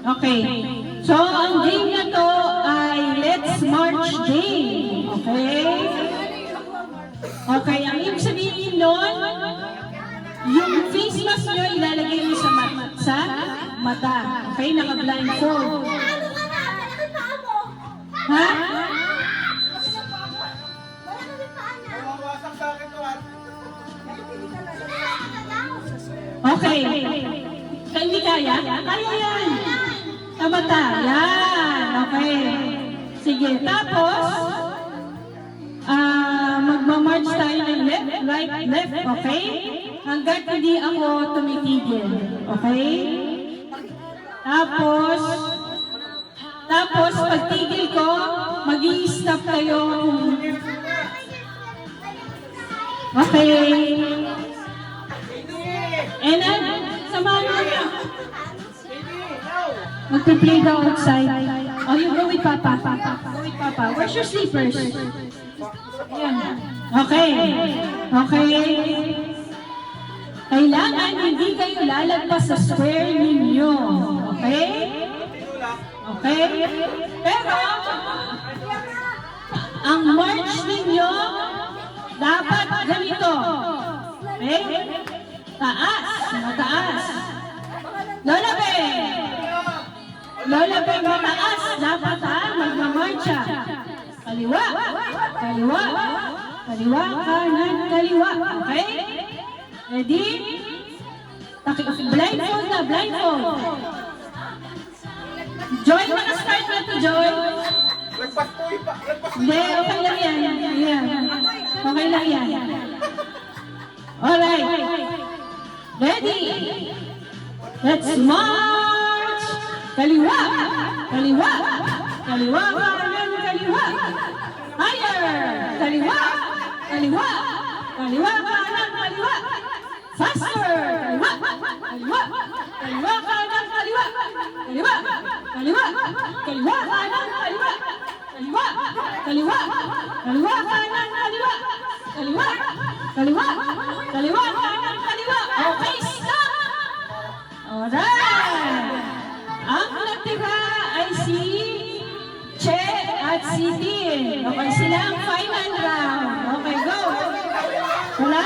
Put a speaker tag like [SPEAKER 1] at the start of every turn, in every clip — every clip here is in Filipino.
[SPEAKER 1] Okay. So, ang game na to ay Let's March Game. Okay? Okay, ang ibig sabihin nun, yung face mask nyo ilalagay nyo sa mata. Okay? Naka-blindfold. Ha? Okay. Hindi kaya? Kaya yan. Sa mata. Yan. Okay. Sige. Tapos, magmamarch tayo ng left, right, left. Okay? Hanggat hindi ako tumitigil. Okay? Tapos, pagtigil ko, mag-i-stop kayo. Okay. And then, samahan mo niyo. Magpe-play daw outside. Oh, you go with Papa. Go with Papa. Where's your sleepers? Ayan. Okay. Okay. Kailangan hindi kayo lalagpas sa square ninyo. Okay? Okay? Pero, ang march ninyo, dapat ganito. Okay? Taas. Mataas. Lolabe, mataas. Dapat magmamarcha. Kaliwa. Kaliwa, kanan, kaliwa. Okay? Ready? Blindfold na, blindfold. Joy, start na to, Joy. Hindi, okay lang yan. Okay lang yan. Alright. Ready? Let's march! Kaliwa! Kaliwa! Kaliwa! Kanan! Kaliwa! Higher! Kaliwa! Kaliwa! Kaliwa! Kanan! Kaliwa! Faster! Kaliwa! Kaliwa! Kaliwa! Kanan! Kaliwa! Kaliwa! Kaliwa! Kaliwa! Kanan! Kaliwa! Kaliwa! Kaliwa! Kaliwa! Kanan! Kaliwa! Kaliwa! Kaliwa! Kaliwa! Kanan! Kaliwa! Okay, stop! Alright! Ang natira ay si Che at si Tin. Okay, sila ang final round. Okay, go! Wala?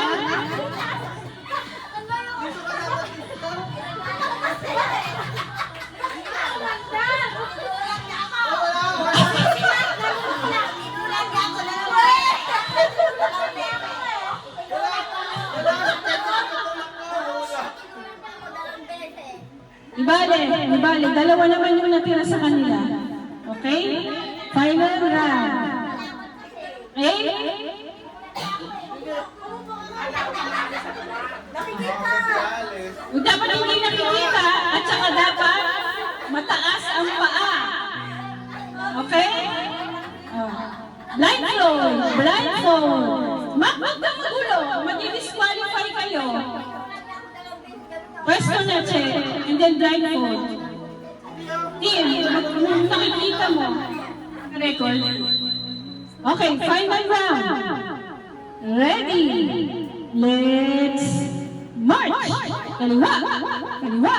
[SPEAKER 1] Ibale. Dalawa naman yung natira sa kanila. Okay? Final round. Okay? Dapat hindi nakikita at saka dapat mataas ang paa. Okay? Blindfold. Huwag kang magulo. Madi-disqualify kayo. Pwesto na, Che. And then blindfold. Team, nakikita mo. Record. Okay, final round. Ready. Let's march. Kaliwa. Kaliwa.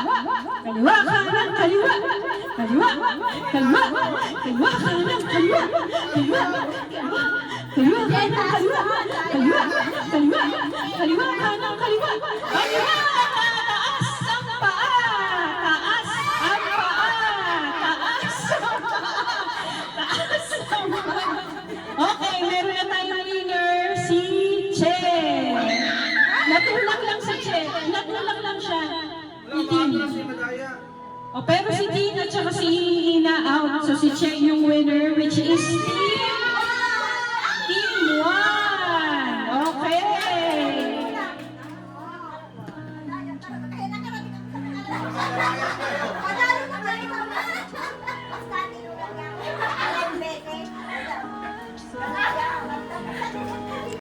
[SPEAKER 1] Kaliwa. Kanan. Kaliwa. Kaliwa. Kaliwa. Kaliwa. Kanan. Kaliwa. Kaliwa. Kaliwa. Kanan. Kaliwa. Kaliwa. Kaliwa. Kaliwa. Kanan. Kaliwa. Kaliwa. Okay, meron na tayong winner, si Che. Natulak lang si Che. Natulak lang siya. O, pero si Tin at saka si Ina out. So si Che yung winner, which is Team 1. Okay.